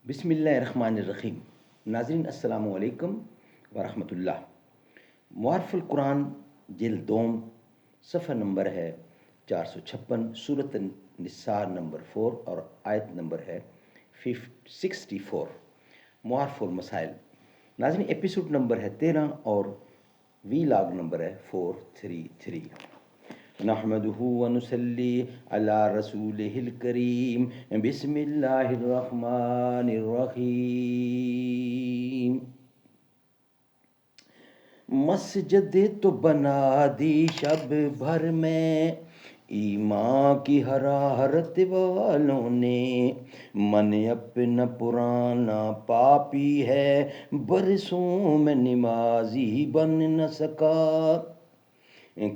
بسم اللہ الرحمن الرحیم۔ ناظرین السلام علیکم ورحمۃ اللہ۔ معارف القرآن جلد دوم، صفحہ نمبر ہے 456، سورۃ النساء نمبر 4 اور آیت نمبر ہے 64۔ معارف المسائل۔ ناظرین ایپیسوڈ نمبر ہے 13 اور وی لاگ نمبر ہے 433۔ نحمده ونصلي على رسوله الكريم بسم الله الرحمن الرحیم۔ مسجد تو بنا دی شب بھر میں ایمان کی حرارت والوں نے، من اپنا پرانا پاپی ہے برسوں میں نمازی بن نہ سکا۔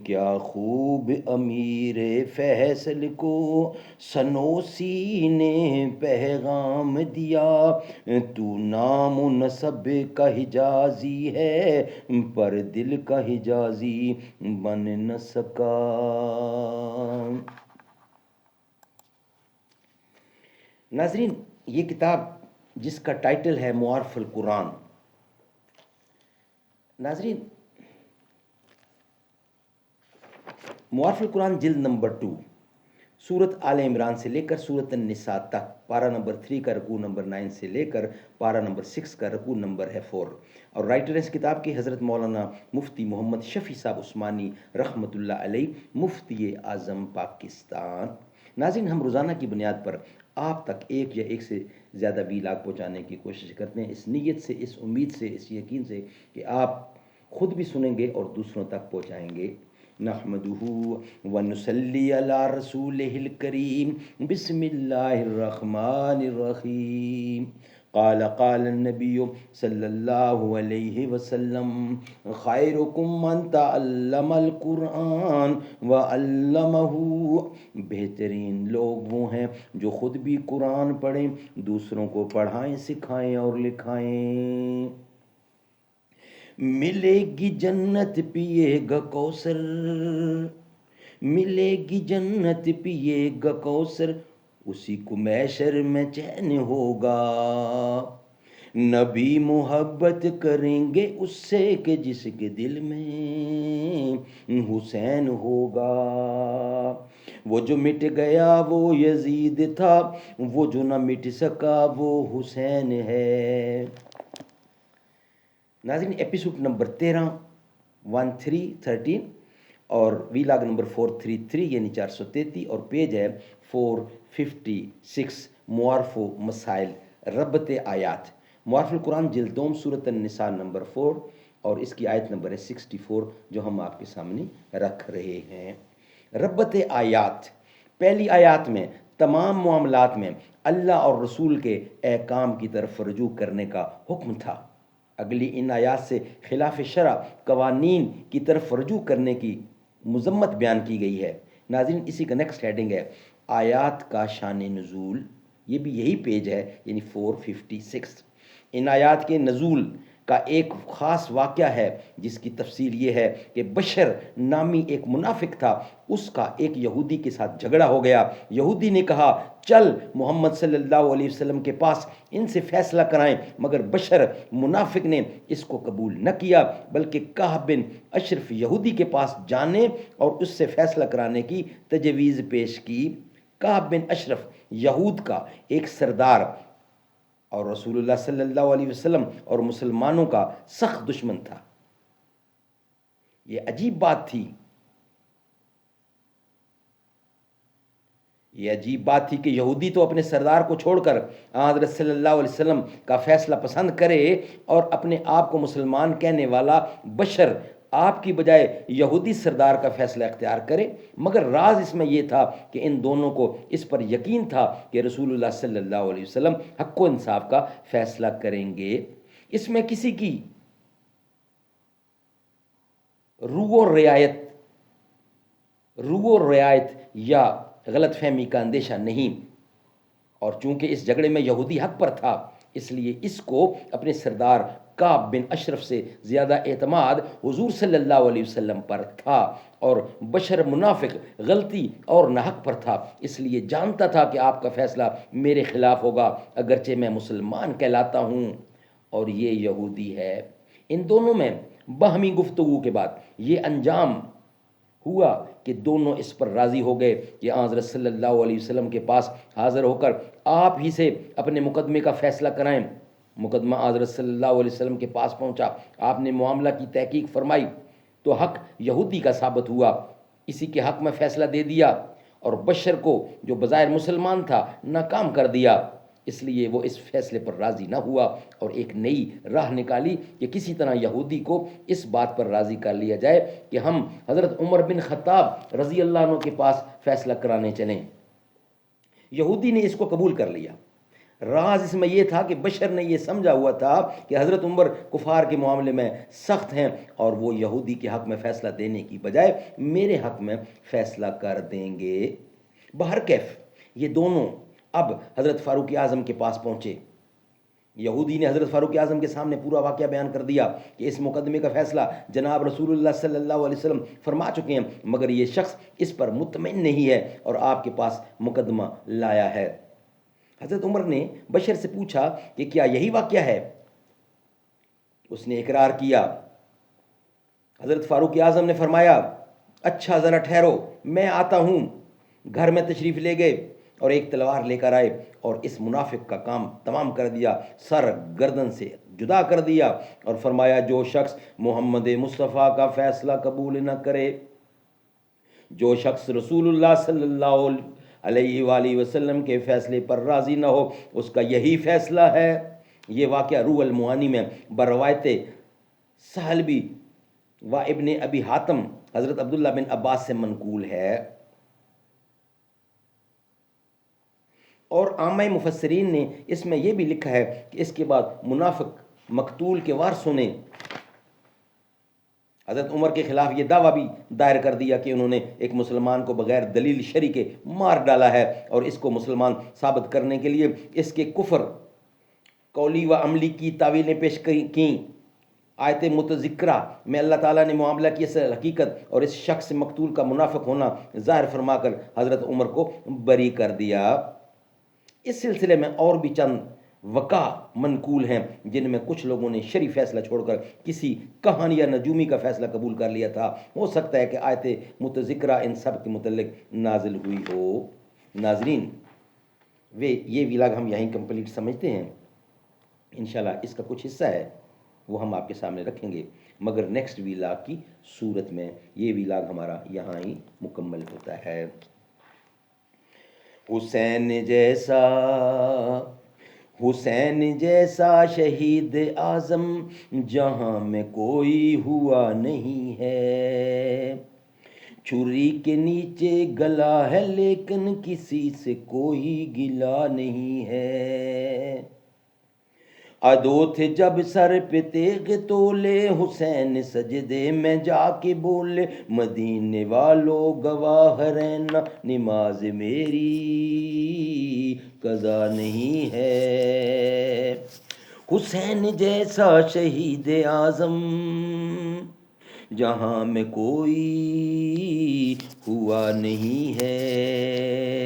کیا خوب امیر فیصل کو سنوسی نے پیغام دیا، تو نام و نسب کا حجازی ہے پر دل کا حجازی بن نہ سکا۔ ناظرین یہ کتاب جس کا ٹائٹل ہے معارف القرآن، ناظرین معارف القرآن جلد نمبر 2، سورت آل عمران سے لے کر سورت النساء تک، پارہ نمبر 3 کا رکوع نمبر 9 سے لے کر پارہ نمبر 6 کا رکوع نمبر ہے 4، اور رائٹر اس کتاب کی حضرت مولانا مفتی محمد شفیع صاحب عثمانی رحمۃ اللہ علیہ، مفتی اعظم پاکستان۔ ناظرین ہم روزانہ کی بنیاد پر آپ تک ایک یا ایک سے زیادہ ویلاگ پہنچانے کی کوشش کرتے ہیں، اس نیت سے، اس امید سے، اس یقین سے کہ آپ خود بھی سنیں گے اور دوسروں تک پہنچائیں گے۔ نحمدہ ونصلی علی رسولہ الکریم بسم اللہ الرحمن الرحیم۔ قال النبی صلی اللہ علیہ وسلم خیرکم من تعلم القرآن وعلمہ۔ بہترین لوگ وہ ہیں جو خود بھی قرآن پڑھیں، دوسروں کو پڑھائیں، سکھائیں اور لکھائیں۔ ملے گی جنت پیے گا کوثر، ملے گی جنت پیے گا کوثر، اسی کو محشر میں چین ہوگا۔ نبی محبت کریں گے اس سے کہ جس کے دل میں حسین ہوگا۔ وہ جو مٹ گیا وہ یزید تھا، وہ جو نہ مٹ سکا وہ حسین ہے۔ ناظرین ایپیسوڈ نمبر 13 13 اور ویلاگ نمبر 433 یعنی 433 اور پیج ہے 456۔ معارف و مسائل، ربط آیات۔ معارف القرآن جلد دوم، سورۃ النساء نمبر 4 اور اس کی آیت نمبر ہے 64 جو ہم آپ کے سامنے رکھ رہے ہیں۔ ربط آیات۔ پہلی آیات میں تمام معاملات میں اللہ اور رسول کے احکام کی طرف رجوع کرنے کا حکم تھا۔ اگلی ان آیات سے خلاف شرع قوانین کی طرف رجوع کرنے کی مذمت بیان کی گئی ہے۔ ناظرین اسی کا نیکسٹ ہیڈنگ ہے آیات کا شان نزول، یہ بھی یہی پیج ہے یعنی 456۔ ان آیات کے نزول کا ایک خاص واقعہ ہے جس کی تفصیل یہ ہے کہ بشر نامی ایک منافق تھا، اس کا ایک یہودی کے ساتھ جھگڑا ہو گیا۔ یہودی نے کہا چل محمد صلی اللہ علیہ وسلم کے پاس ان سے فیصلہ کرائیں، مگر بشر منافق نے اس کو قبول نہ کیا بلکہ کعب بن اشرف یہودی کے پاس جانے اور اس سے فیصلہ کرانے کی تجویز پیش کی۔ کعب بن اشرف یہود کا ایک سردار اور رسول اللہ صلی اللہ علیہ وسلم اور مسلمانوں کا سخت دشمن تھا۔ یہ عجیب بات تھی، یہ عجیب بات تھی کہ یہودی تو اپنے سردار کو چھوڑ کر حضرت صلی اللہ علیہ وسلم کا فیصلہ پسند کرے اور اپنے آپ کو مسلمان کہنے والا بشر آپ کی بجائے یہودی سردار کا فیصلہ اختیار کرے، مگر راز اس میں یہ تھا کہ ان دونوں کو اس پر یقین تھا کہ رسول اللہ صلی اللہ علیہ وسلم حق و انصاف کا فیصلہ کریں گے۔ اس میں کسی کی رو و رعایت یا غلط فہمی کا اندیشہ نہیں، اور چونکہ اس جھگڑے میں یہودی حق پر تھا اس لیے اس کو اپنے سردار کعب بن اشرف سے زیادہ اعتماد حضور صلی اللہ علیہ وسلم پر تھا، اور بشر منافق غلطی اور ناحق پر تھا، اس لیے جانتا تھا کہ آپ کا فیصلہ میرے خلاف ہوگا، اگرچہ میں مسلمان کہلاتا ہوں اور یہ یہودی ہے۔ ان دونوں میں باہمی گفتگو کے بعد یہ انجام ہوا کہ دونوں اس پر راضی ہو گئے کہ حضرت صلی اللہ علیہ وسلم کے پاس حاضر ہو کر آپ ہی سے اپنے مقدمے کا فیصلہ کرائیں۔ مقدمہ حضرت صلی اللہ علیہ وسلم کے پاس پہنچا، آپ نے معاملہ کی تحقیق فرمائی تو حق یہودی کا ثابت ہوا، اسی کے حق میں فیصلہ دے دیا، اور بشر کو جو بظاہر مسلمان تھا ناکام کر دیا۔ اس لیے وہ اس فیصلے پر راضی نہ ہوا اور ایک نئی راہ نکالی کہ کسی طرح یہودی کو اس بات پر راضی کر لیا جائے کہ ہم حضرت عمر بن خطاب رضی اللہ عنہ کے پاس فیصلہ کرانے چلیں۔ یہودی نے اس کو قبول کر لیا۔ راز اس میں یہ تھا کہ بشر نے یہ سمجھا ہوا تھا کہ حضرت عمر کفار کے معاملے میں سخت ہیں اور وہ یہودی کے حق میں فیصلہ دینے کی بجائے میرے حق میں فیصلہ کر دیں گے۔ بہرکیف یہ دونوں اب حضرت فاروق اعظم کے پاس پہنچے۔ یہودی نے حضرت فاروق اعظم کے سامنے پورا واقعہ بیان کر دیا کہ اس مقدمے کا فیصلہ جناب رسول اللہ صلی اللہ علیہ وسلم فرما چکے ہیں، مگر یہ شخص اس پر مطمئن نہیں ہے اور آپ کے پاس مقدمہ لایا ہے۔ حضرت عمر نے بشر سے پوچھا کہ کیا یہی واقعہ ہے؟ اس نے اقرار کیا۔ حضرت فاروق اعظم نے فرمایا اچھا ذرا ٹھہرو، میں آتا ہوں۔ گھر میں تشریف لے گئے اور ایک تلوار لے کر آئے اور اس منافق کا کام تمام کر دیا، سر گردن سے جدا کر دیا اور فرمایا جو شخص محمد مصطفیٰ کا فیصلہ قبول نہ کرے، جو شخص رسول اللہ صلی اللہ علیہ وآلہ وسلم کے فیصلے پر راضی نہ ہو، اس کا یہی فیصلہ ہے۔ یہ واقعہ روح المعانی میں بروایت سہلبی و ابن ابی حاتم حضرت عبداللہ بن عباس سے منقول ہے، اور عامہ مفسرین نے اس میں یہ بھی لکھا ہے کہ اس کے بعد منافق مقتول کے وارثوں نے حضرت عمر کے خلاف یہ دعویٰ بھی دائر کر دیا کہ انہوں نے ایک مسلمان کو بغیر دلیل شرعی کے مار ڈالا ہے، اور اس کو مسلمان ثابت کرنے کے لیے اس کے کفر قولی و عملی کی تعویلیں پیش کیں۔ آیت متذکرہ میں اللہ تعالیٰ نے معاملہ کی اصل حقیقت اور اس شخص مقتول کا منافق ہونا ظاہر فرما کر حضرت عمر کو بری کر دیا۔ اس سلسلے میں اور بھی چند وقع منقول ہیں جن میں کچھ لوگوں نے شرعی فیصلہ چھوڑ کر کسی کہانی یا نجومی کا فیصلہ قبول کر لیا تھا۔ ہو سکتا ہے کہ آیت متذکرہ ان سب کے متعلق نازل ہوئی ہو۔ ناظرین، یہ ویلاگ ہم یہیں کمپلیٹ سمجھتے ہیں۔ انشاءاللہ اس کا کچھ حصہ ہے وہ ہم آپ کے سامنے رکھیں گے، مگر نیکسٹ ویلاگ کی صورت میں یہ ویلاگ ہمارا یہاں ہی مکمل ہوتا ہے۔ حسین جیسا شہید اعظم جہاں میں کوئی ہوا نہیں ہے، چھری کے نیچے گلا ہے لیکن کسی سے کوئی گلا نہیں ہے۔ عدو تھے جب سر پہ تیغ تولے، حسین سجدے میں جا کے بولے مدینے والو گواہ رہنا نماز میری قضا نہیں ہے۔ حسین جیسا شہید اعظم جہاں میں کوئی ہوا نہیں ہے۔